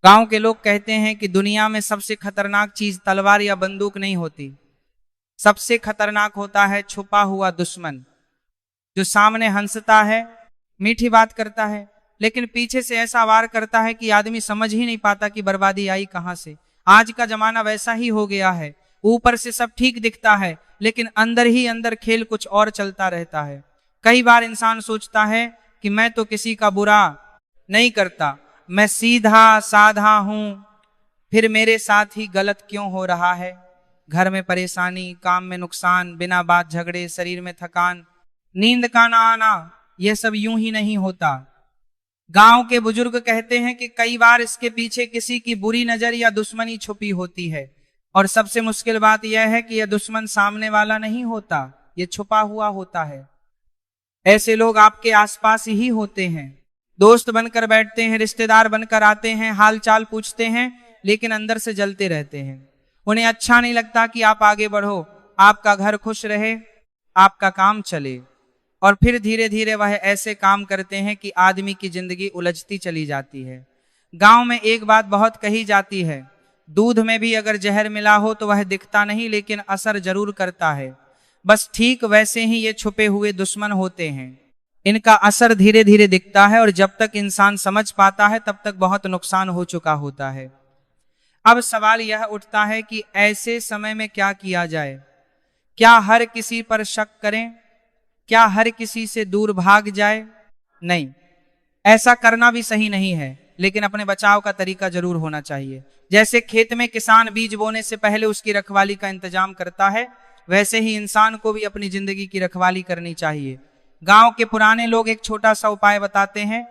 गांव के लोग कहते हैं कि दुनिया में सबसे खतरनाक चीज तलवार या बंदूक नहीं होती, सबसे खतरनाक होता है छुपा हुआ दुश्मन, जो सामने हंसता है, मीठी बात करता है, लेकिन पीछे से ऐसा वार करता है कि आदमी समझ ही नहीं पाता कि बर्बादी आई कहां से। आज का जमाना वैसा ही हो गया है, ऊपर से सब ठीक दिखता है लेकिन अंदर ही अंदर खेल कुछ और चलता रहता है। कई बार इंसान सोचता है कि मैं तो किसी का बुरा नहीं करता, मैं सीधा साधा हूं, फिर मेरे साथ ही गलत क्यों हो रहा है। घर में परेशानी, काम में नुकसान, बिना बात झगड़े, शरीर में थकान, नींद का ना आना, यह सब यूं ही नहीं होता। गांव के बुजुर्ग कहते हैं कि कई बार इसके पीछे किसी की बुरी नजर या दुश्मनी छुपी होती है, और सबसे मुश्किल बात यह है कि यह दुश्मन सामने वाला नहीं होता, यह छुपा हुआ होता है। ऐसे लोग आपके आसपास ही होते हैं, दोस्त बनकर बैठते हैं, रिश्तेदार बनकर आते हैं, हाल चाल पूछते हैं, लेकिन अंदर से जलते रहते हैं। उन्हें अच्छा नहीं लगता कि आप आगे बढ़ो, आपका घर खुश रहे, आपका काम चले, और फिर धीरे धीरे वह ऐसे काम करते हैं कि आदमी की जिंदगी उलझती चली जाती है। गांव में एक बात बहुत कही जाती है, दूध में भी अगर जहर मिला हो तो वह दिखता नहीं लेकिन असर जरूर करता है। बस ठीक वैसे ही ये छुपे हुए दुश्मन होते हैं, इनका असर धीरे धीरे दिखता है और जब तक इंसान समझ पाता है तब तक बहुत नुकसान हो चुका होता है। अब सवाल यह उठता है कि ऐसे समय में क्या किया जाए। क्या हर किसी पर शक करें? क्या हर किसी से दूर भाग जाए? नहीं, ऐसा करना भी सही नहीं है, लेकिन अपने बचाव का तरीका जरूर होना चाहिए। जैसे खेत में किसान बीज बोने से पहले उसकी रखवाली का इंतजाम करता है, वैसे ही इंसान को भी अपनी जिंदगी की रखवाली करनी चाहिए। गांव के पुराने लोग एक छोटा सा उपाय बताते हैं।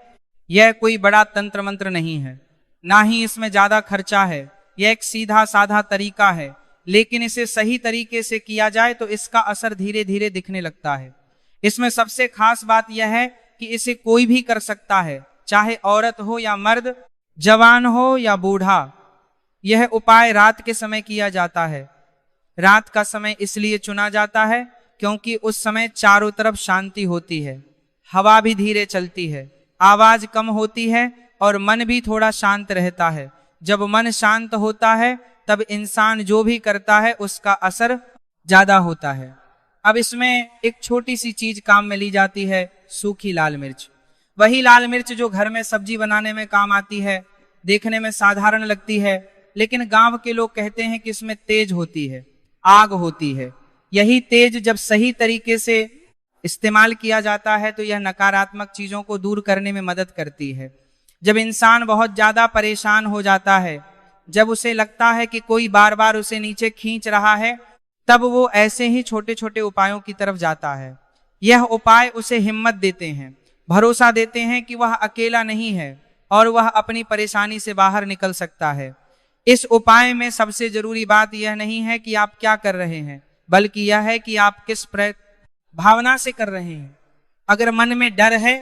यह कोई बड़ा तंत्र मंत्र नहीं है, ना ही इसमें ज्यादा खर्चा है, यह एक सीधा साधा तरीका है, लेकिन इसे सही तरीके से किया जाए तो इसका असर धीरे धीरे दिखने लगता है। इसमें सबसे खास बात यह है कि इसे कोई भी कर सकता है, चाहे औरत हो या मर्द, जवान हो या बूढ़ा। यह उपाय रात के समय किया जाता है। रात का समय इसलिए चुना जाता है क्योंकि उस समय चारों तरफ शांति होती है, हवा भी धीरे चलती है, आवाज कम होती है और मन भी थोड़ा शांत रहता है। जब मन शांत होता है तब इंसान जो भी करता है उसका असर ज्यादा होता है। अब इसमें एक छोटी सी चीज काम में ली जाती है, सूखी लाल मिर्च। वही लाल मिर्च जो घर में सब्जी बनाने में काम आती है, देखने में साधारण लगती है, लेकिन गांव के लोग कहते हैं कि इसमें तेज होती है, आग होती है। यही तेज जब सही तरीके से इस्तेमाल किया जाता है तो यह नकारात्मक चीजों को दूर करने में मदद करती है। जब इंसान बहुत ज्यादा परेशान हो जाता है, जब उसे लगता है कि कोई बार बार उसे नीचे खींच रहा है, तब वो ऐसे ही छोटे छोटे उपायों की तरफ जाता है। यह उपाय उसे हिम्मत देते हैं, भरोसा देते हैं कि वह अकेला नहीं है और वह अपनी परेशानी से बाहर निकल सकता है। इस उपाय में सबसे जरूरी बात यह नहीं है कि आप क्या कर रहे हैं, बल्कि यह है कि आप किस भावना से कर रहे हैं। अगर मन में डर है,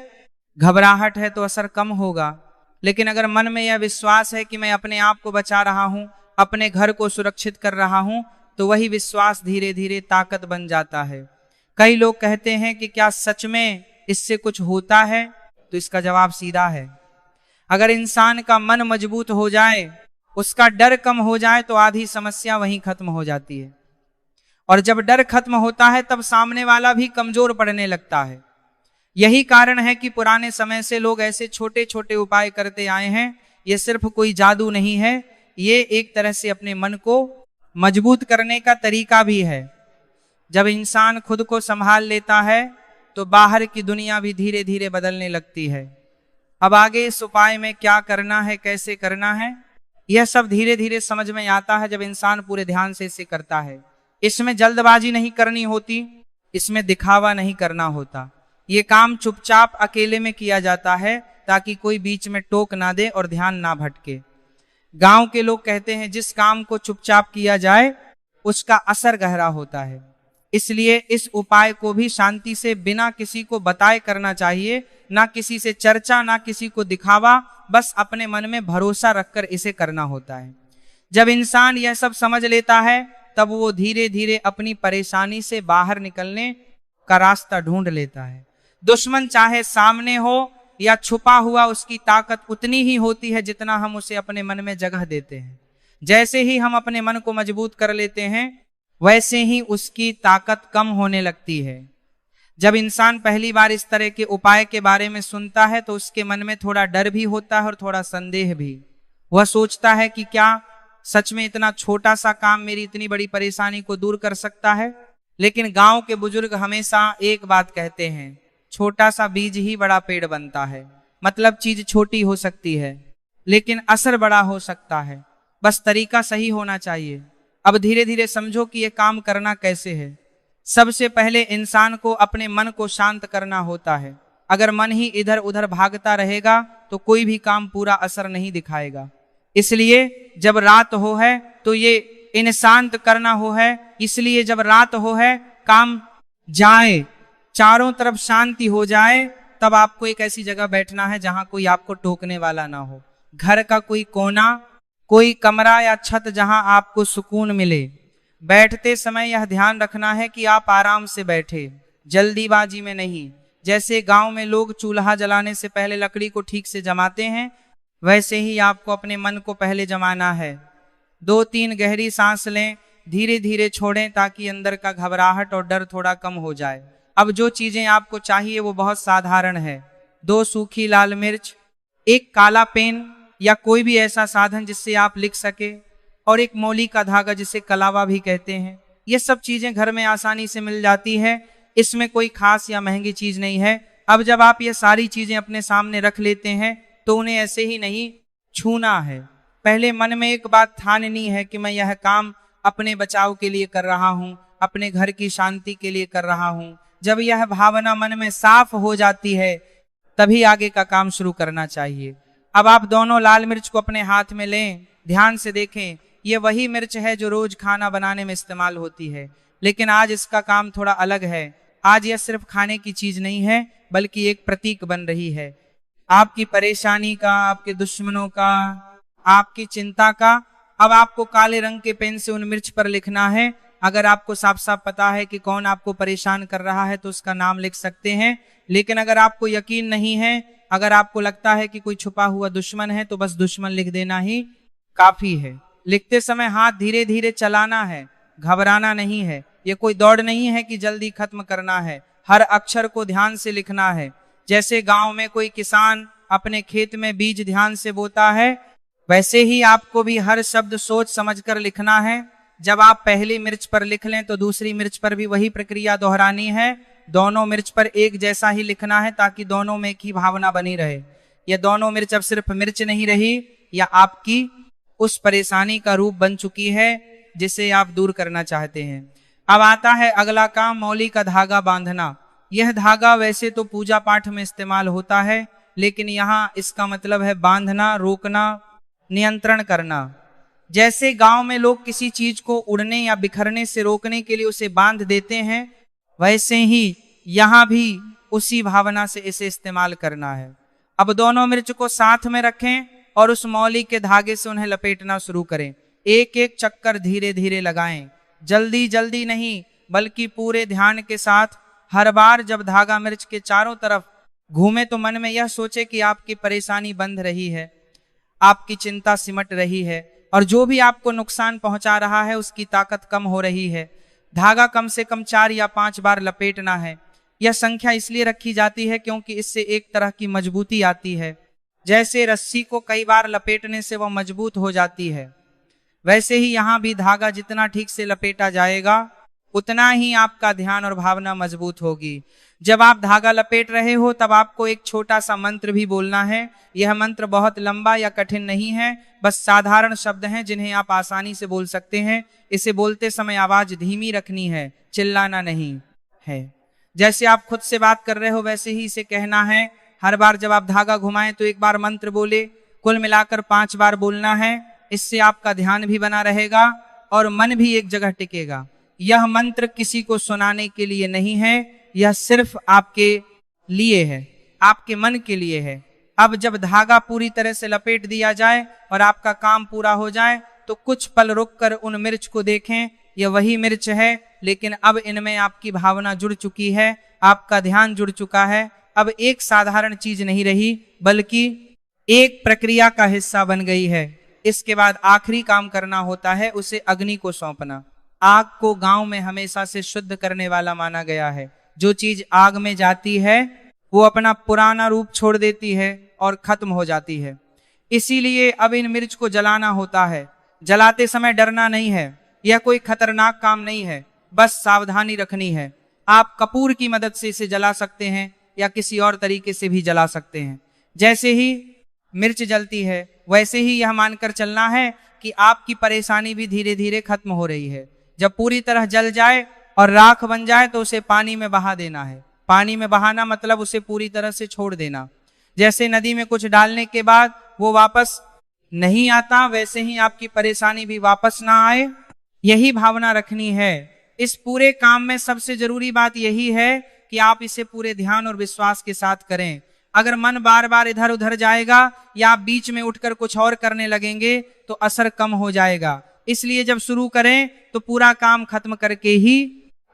घबराहट है तो असर कम होगा, लेकिन अगर मन में यह विश्वास है कि मैं अपने आप को बचा रहा हूं, अपने घर को सुरक्षित कर रहा हूं, तो वही विश्वास धीरे धीरे ताकत बन जाता है। कई लोग कहते हैं कि क्या सच में इससे कुछ होता है, तो इसका जवाब सीधा है। अगर इंसान का मन मजबूत हो जाए, उसका डर कम हो जाए, तो आधी समस्या वहीं खत्म हो जाती है। और जब डर खत्म होता है तब सामने वाला भी कमजोर पड़ने लगता है। यही कारण है कि पुराने समय से लोग ऐसे छोटे छोटे उपाय करते आए हैं। ये सिर्फ कोई जादू नहीं है, ये एक तरह से अपने मन को मजबूत करने का तरीका भी है। जब इंसान खुद को संभाल लेता है तो बाहर की दुनिया भी धीरे धीरे बदलने लगती है। अब आगे इस उपाय में क्या करना है, कैसे करना है, यह सब धीरे धीरे समझ में आता है जब इंसान पूरे ध्यान से इसे करता है। इसमें जल्दबाजी नहीं करनी होती, इसमें दिखावा नहीं करना होता। ये काम चुपचाप अकेले में किया जाता है ताकि कोई बीच में टोक ना दे और ध्यान ना भटके। गांव के लोग कहते हैं जिस काम को चुपचाप किया जाए उसका असर गहरा होता है, इसलिए इस उपाय को भी शांति से बिना किसी को बताए करना चाहिए। ना किसी से चर्चा, ना किसी को दिखावा, बस अपने मन में भरोसा रखकर इसे करना होता है। जब इंसान यह सब समझ लेता है तब वो धीरे धीरे अपनी परेशानी से बाहर निकलने का रास्ता ढूंढ लेता है। दुश्मन चाहे सामने हो या छुपा हुआ, उसकी ताकत उतनी ही होती है जितना हम उसे अपने मन में जगह देते हैं। जैसे ही हम अपने मन को मजबूत कर लेते हैं, वैसे ही उसकी ताकत कम होने लगती है। जब इंसान पहली बार इस तरह के उपाय के बारे में सुनता है तो उसके मन में थोड़ा डर भी होता है और थोड़ा संदेह भी। वह सोचता है कि क्या सच में इतना छोटा सा काम मेरी इतनी बड़ी परेशानी को दूर कर सकता है। लेकिन गांव के बुजुर्ग हमेशा एक बात कहते हैं, छोटा सा बीज ही बड़ा पेड़ बनता है। मतलब चीज छोटी हो सकती है लेकिन असर बड़ा हो सकता है, बस तरीका सही होना चाहिए। अब धीरे धीरे समझो कि यह काम करना कैसे है। सबसे पहले इंसान को अपने मन को शांत करना होता है। अगर मन ही इधर उधर भागता रहेगा तो कोई भी काम पूरा असर नहीं दिखाएगा। इसलिए जब रात हो है तो ये इन शांत करना हो है। इसलिए जब रात हो है, काम जाए, चारों तरफ शांति हो जाए, तब आपको एक ऐसी जगह बैठना है जहां कोई आपको टोकने वाला ना हो। घर का कोई कोना, कोई कमरा या छत जहां आपको सुकून मिले। बैठते समय यह ध्यान रखना है कि आप आराम से बैठे, जल्दीबाजी में नहीं। जैसे गांव में लोग चूल्हा जलाने से पहले लकड़ी को ठीक से जमाते हैं, वैसे ही आपको अपने मन को पहले जमाना है। 2-3 गहरी सांस लें, धीरे धीरे छोड़ें ताकि अंदर का घबराहट और डर थोड़ा कम हो जाए। अब जो चीजें आपको चाहिए वो बहुत साधारण है। 2 सूखी लाल मिर्च, एक काला पेन या कोई भी ऐसा साधन जिससे आप लिख सके, और एक मौली का धागा जिसे कलावा भी कहते हैं। ये सब चीजें घर में आसानी से मिल जाती है, इसमें कोई खास या महंगी चीज नहीं है। अब जब आप ये सारी चीजें अपने सामने रख लेते हैं तो उन्हें ऐसे ही नहीं छूना है। पहले मन में एक बात ठाननी है कि मैं यह काम अपने बचाव के लिए कर रहा हूँ, अपने घर की शांति के लिए कर रहा हूँ। जब यह भावना मन में साफ हो जाती है तभी आगे का काम शुरू करना चाहिए। अब आप दोनों लाल मिर्च को अपने हाथ में लें, ध्यान से देखें। ये वही मिर्च है जो रोज खाना बनाने में इस्तेमाल होती है, लेकिन आज इसका काम थोड़ा अलग है। आज यह सिर्फ खाने की चीज नहीं है बल्कि एक प्रतीक बन रही है, आपकी परेशानी का, आपके दुश्मनों का, आपकी चिंता का। अब आपको काले रंग के पेन से उन मिर्च पर लिखना है। अगर आपको साफ साफ पता है कि कौन आपको परेशान कर रहा है तो उसका नाम लिख सकते हैं। लेकिन अगर आपको यकीन नहीं है, अगर आपको लगता है कि कोई छुपा हुआ दुश्मन है, तो बस दुश्मन लिख देना ही काफी है। लिखते समय हाथ धीरे धीरे चलाना है, घबराना नहीं है। ये कोई दौड़ नहीं है कि जल्दी खत्म करना है। हर अक्षर को ध्यान से लिखना है। जैसे गांव में कोई किसान अपने खेत में बीज ध्यान से बोता है, वैसे ही आपको भी हर शब्द सोच समझकर लिखना है। जब आप पहली मिर्च पर लिख लें तो दूसरी मिर्च पर भी वही प्रक्रिया दोहरानी है। दोनों मिर्च पर एक जैसा ही लिखना है ताकि दोनों में एक ही भावना बनी रहे। ये दोनों मिर्च अब सिर्फ मिर्च नहीं रही, या आपकी उस परेशानी का रूप बन चुकी है जिसे आप दूर करना चाहते हैं। अब आता है अगला काम, मौली का धागा बांधना। यह धागा वैसे तो पूजा पाठ में इस्तेमाल होता है, लेकिन यहाँ इसका मतलब है बांधना, रोकना, नियंत्रण करना। जैसे गांव में लोग किसी चीज को उड़ने या बिखरने से रोकने के लिए उसे बांध देते हैं, वैसे ही यहाँ भी उसी भावना से इसे इस्तेमाल करना है। अब दोनों मिर्च को साथ में रखें और उस मौली के धागे से उन्हें लपेटना शुरू करें। एक एक चक्कर धीरे धीरे लगाएं, जल्दी जल्दी नहीं बल्कि पूरे ध्यान के साथ। हर बार जब धागा मिर्च के चारों तरफ घूमे तो मन में यह सोचे कि आपकी परेशानी बंध रही है, आपकी चिंता सिमट रही है, और जो भी आपको नुकसान पहुंचा रहा है उसकी ताकत कम हो रही है। धागा कम से कम 4 या 5 बार लपेटना है। यह संख्या इसलिए रखी जाती है क्योंकि इससे एक तरह की मजबूती आती है। जैसे रस्सी को कई बार लपेटने से वह मजबूत हो जाती है, वैसे ही यहाँ भी धागा जितना ठीक से लपेटा जाएगा उतना ही आपका ध्यान और भावना मजबूत होगी। जब आप धागा लपेट रहे हो तब आपको एक छोटा सा मंत्र भी बोलना है। यह मंत्र बहुत लंबा या कठिन नहीं है, बस साधारण शब्द हैं जिन्हें आप आसानी से बोल सकते हैं। इसे बोलते समय आवाज धीमी रखनी है, चिल्लाना नहीं है। जैसे आप खुद से बात कर रहे हो वैसे ही इसे कहना है। हर बार जब आप धागा घुमाएं तो एक बार मंत्र बोले, कुल मिलाकर 5 बार बोलना है। इससे आपका ध्यान भी बना रहेगा और मन भी एक जगह टिकेगा। यह मंत्र किसी को सुनाने के लिए नहीं है, यह सिर्फ आपके लिए है, आपके मन के लिए है। अब जब धागा पूरी तरह से लपेट दिया जाए और आपका काम पूरा हो जाए तो कुछ पल रुककर उन मिर्च को देखें। यह वही मिर्च है, लेकिन अब इनमें आपकी भावना जुड़ चुकी है, आपका ध्यान जुड़ चुका है। अब एक साधारण चीज नहीं रही, बल्कि एक प्रक्रिया का हिस्सा बन गई है। इसके बाद आखिरी काम करना होता है उसे अग्नि को सौंपना। आग को गांव में हमेशा से शुद्ध करने वाला माना गया है। जो चीज आग में जाती है वो अपना पुराना रूप छोड़ देती है और खत्म हो जाती है। इसीलिए अब इन मिर्च को जलाना होता है। जलाते समय डरना नहीं है, यह कोई खतरनाक काम नहीं है, बस सावधानी रखनी है। आप कपूर की मदद से इसे जला सकते हैं या किसी और तरीके से भी जला सकते हैं। जैसे ही मिर्च जलती है वैसे ही यह मानकर चलना है कि आपकी परेशानी भी धीरे धीरे खत्म हो रही है। जब पूरी तरह जल जाए और राख बन जाए तो उसे पानी में बहा देना है। पानी में बहाना मतलब उसे पूरी तरह से छोड़ देना। जैसे नदी में कुछ डालने के बाद वो वापस नहीं आता, वैसे ही आपकी परेशानी भी वापस ना आए, यही भावना रखनी है। इस पूरे काम में सबसे जरूरी बात यही है कि आप इसे पूरे ध्यान और विश्वास के साथ करें। अगर मन बार बार इधर उधर जाएगा या आप बीच में उठकर कुछ और करने लगेंगे तो असर कम हो जाएगा। इसलिए जब शुरू करें तो पूरा काम खत्म करके ही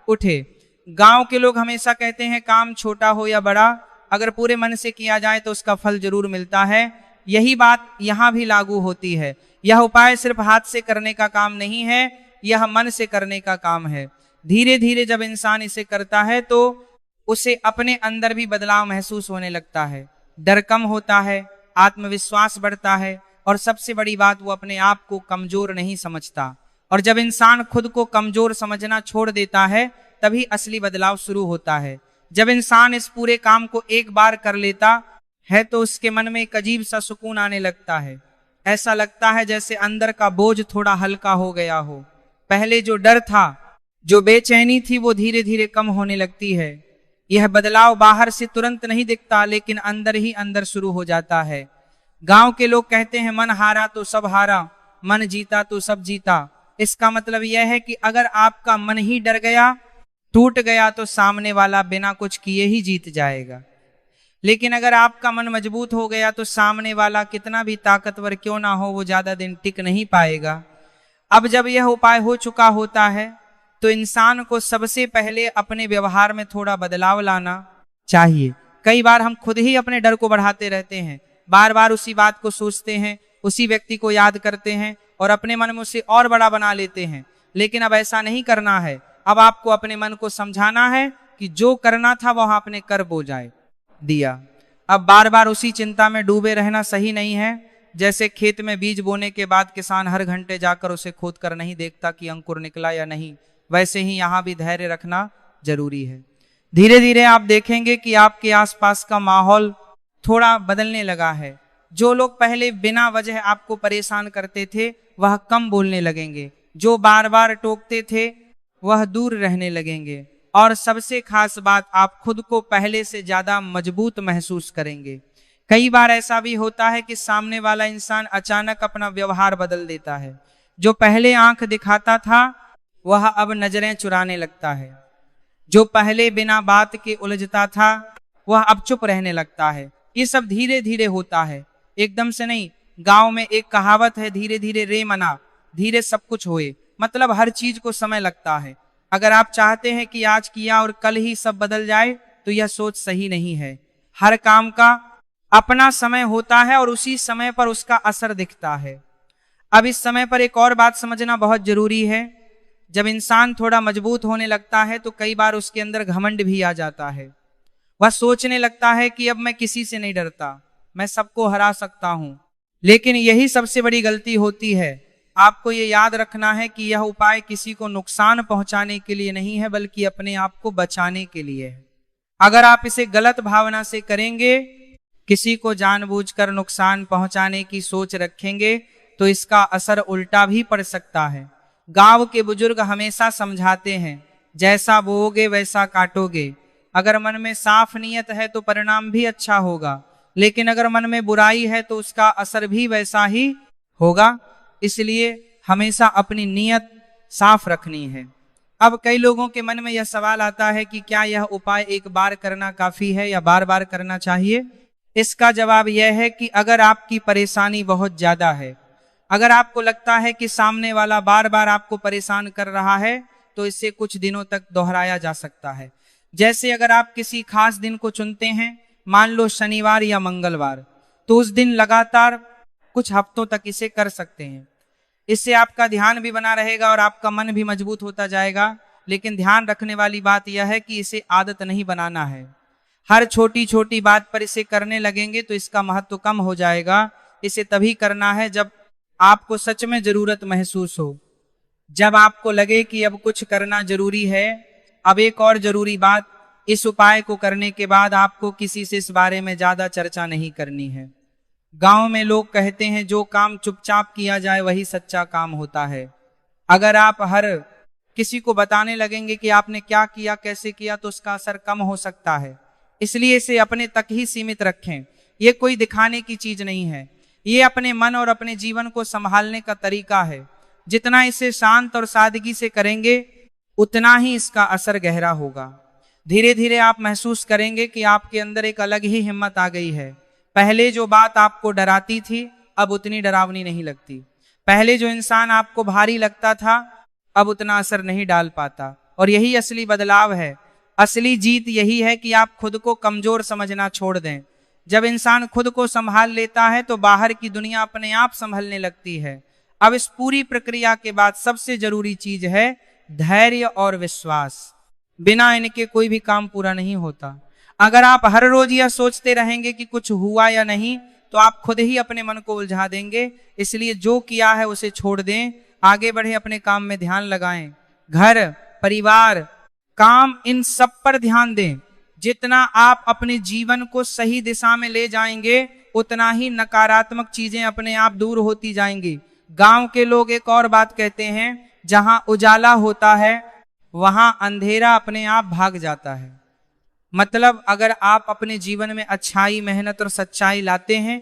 उठे। गांव के लोग हमेशा कहते हैं काम छोटा हो या बड़ा, अगर पूरे मन से किया जाए तो उसका फल जरूर मिलता है। यही बात यहाँ भी लागू होती है। यह उपाय सिर्फ हाथ से करने का काम नहीं है, यह मन से करने का काम है। धीरे धीरे जब इंसान इसे करता है तो उसे अपने अंदर भी बदलाव महसूस होने लगता है। डर कम होता है, आत्मविश्वास बढ़ता है और सबसे बड़ी बात वो अपने आप को कमजोर नहीं समझता। और जब इंसान खुद को कमजोर समझना छोड़ देता है तभी असली बदलाव शुरू होता है। जब इंसान इस पूरे काम को एक बार कर लेता है तो उसके मन में एक अजीब सा सुकून आने लगता है। ऐसा लगता है जैसे अंदर का बोझ थोड़ा हल्का हो गया हो। पहले जो डर था, जो बेचैनी थी, वो धीरे धीरे कम होने लगती है। यह बदलाव बाहर से तुरंत नहीं दिखता लेकिन अंदर ही अंदर शुरू हो जाता है। गांव के लोग कहते हैं मन हारा तो सब हारा, मन जीता तो सब जीता। इसका मतलब यह है कि अगर आपका मन ही डर गया, टूट गया, तो सामने वाला बिना कुछ किए ही जीत जाएगा। लेकिन अगर आपका मन मजबूत हो गया तो सामने वाला कितना भी ताकतवर क्यों ना हो वो ज्यादा दिन टिक नहीं पाएगा। अब जब यह उपाय हो चुका होता है तो इंसान को सबसे पहले अपने व्यवहार में थोड़ा बदलाव लाना चाहिए। कई बार हम खुद ही अपने डर को बढ़ाते रहते हैं, बार बार उसी बात को सोचते हैं, उसी व्यक्ति को याद करते हैं और अपने मन में उसे और बड़ा बना लेते हैं। लेकिन अब ऐसा नहीं करना है। अब आपको अपने मन को समझाना है कि जो करना था वह आपने कर जाए दिया। अब बार बार उसी चिंता में डूबे रहना सही नहीं है। जैसे खेत में बीज बोने के बाद किसान हर घंटे जाकर उसे खोद कर नहीं देखता कि अंकुर निकला या नहीं, वैसे ही यहाँ भी धैर्य रखना जरूरी है। धीरे धीरे आप देखेंगे कि आपके आसपास का माहौल थोड़ा बदलने लगा है। जो लोग पहले बिना वजह आपको परेशान करते थे वह कम बोलने लगेंगे, जो बार बार टोकते थे वह दूर रहने लगेंगे और सबसे खास बात, आप खुद को पहले से ज्यादा मजबूत महसूस करेंगे। कई बार ऐसा भी होता है कि सामने वाला इंसान अचानक अपना व्यवहार बदल देता है। जो पहले आंख दिखाता था वह अब नजरें चुराने लगता है। जो पहले बिना बात के उलझता था वह अब चुप रहने लगता है। ये सब धीरे धीरे होता है, एकदम से नहीं। गांव में एक कहावत है, धीरे धीरे रे मना, धीरे सब कुछ होए। मतलब हर चीज को समय लगता है। अगर आप चाहते हैं कि आज किया और कल ही सब बदल जाए तो यह सोच सही नहीं है। हर काम का अपना समय होता है और उसी समय पर उसका असर दिखता है। अब इस समय पर एक और बात समझना बहुत जरूरी है। जब इंसान थोड़ा मजबूत होने लगता है तो कई बार उसके अंदर घमंड भी आ जाता है। वह सोचने लगता है कि अब मैं किसी से नहीं डरता, मैं सबको हरा सकता हूं। लेकिन यही सबसे बड़ी गलती होती है। आपको ये याद रखना है कि यह उपाय किसी को नुकसान पहुंचाने के लिए नहीं है, बल्कि अपने आप को बचाने के लिए है। अगर आप इसे गलत भावना से करेंगे, किसी को जानबूझकर नुकसान पहुंचाने की सोच रखेंगे, तो इसका असर उल्टा भी पड़ सकता है। गांव के बुजुर्ग हमेशा समझाते हैं, जैसा बोओगे वैसा काटोगे। अगर मन में साफ नीयत है तो परिणाम भी अच्छा होगा, लेकिन अगर मन में बुराई है तो उसका असर भी वैसा ही होगा। इसलिए हमेशा अपनी नीयत साफ रखनी है। अब कई लोगों के मन में यह सवाल आता है कि क्या यह उपाय एक बार करना काफी है या बार बार करना चाहिए? इसका जवाब यह है कि अगर आपकी परेशानी बहुत ज्यादा है, अगर आपको लगता है कि सामने वाला बार बार आपको परेशान कर रहा है, तो इसे कुछ दिनों तक दोहराया जा सकता है। जैसे अगर आप किसी खास दिन को चुनते हैं, मान लो शनिवार या मंगलवार, तो उस दिन लगातार कुछ हफ्तों तक इसे कर सकते हैं। इससे आपका ध्यान भी बना रहेगा और आपका मन भी मजबूत होता जाएगा। लेकिन ध्यान रखने वाली बात यह है कि इसे आदत नहीं बनाना है। हर छोटी छोटी बात पर इसे करने लगेंगे तो इसका महत्व कम हो जाएगा। इसे तभी करना है जब आपको सच में जरूरत महसूस हो, जब आपको लगे कि अब कुछ करना जरूरी है। अब एक और जरूरी बात, इस उपाय को करने के बाद आपको किसी से इस बारे में ज्यादा चर्चा नहीं करनी है। गांव में लोग कहते हैं जो काम चुपचाप किया जाए वही सच्चा काम होता है। अगर आप हर किसी को बताने लगेंगे कि आपने क्या किया, कैसे किया, तो उसका असर कम हो सकता है। इसलिए इसे अपने तक ही सीमित रखें। ये कोई दिखाने की चीज नहीं है, ये अपने मन और अपने जीवन को संभालने का तरीका है। जितना इसे शांत और सादगी से करेंगे उतना ही इसका असर गहरा होगा। धीरे धीरे आप महसूस करेंगे कि आपके अंदर एक अलग ही हिम्मत आ गई है। पहले जो बात आपको डराती थी अब उतनी डरावनी नहीं लगती। पहले जो इंसान आपको भारी लगता था अब उतना असर नहीं डाल पाता। और यही असली बदलाव है। असली जीत यही है कि आप खुद को कमजोर समझना छोड़ दें। जब इंसान खुद को संभाल लेता है तो बाहर की दुनिया अपने आप संभलने लगती है। अब इस पूरी प्रक्रिया के बाद सबसे जरूरी चीज है धैर्य और विश्वास। बिना इनके कोई भी काम पूरा नहीं होता। अगर आप हर रोज यह सोचते रहेंगे कि कुछ हुआ या नहीं, तो आप खुद ही अपने मन को उलझा देंगे। इसलिए जो किया है उसे छोड़ दें, आगे बढ़े, अपने काम में ध्यान लगाएं। घर, परिवार, काम, इन सब पर ध्यान दें। जितना आप अपने जीवन को सही दिशा में ले जाएंगे उतना ही नकारात्मक चीजें अपने आप दूर होती जाएंगी। गांव के लोग एक और बात कहते हैं, जहां उजाला होता है वहां अंधेरा अपने आप भाग जाता है। मतलब अगर आप अपने जीवन में अच्छाई, मेहनत और सच्चाई लाते हैं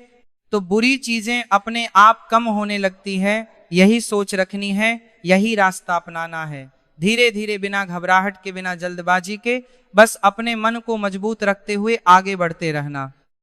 तो बुरी चीजें अपने आप कम होने लगती है। यही सोच रखनी है, यही रास्ता अपनाना है। धीरे धीरे, बिना घबराहट के, बिना जल्दबाजी के, बस अपने मन को मजबूत रखते हुए आगे बढ़ते रहना।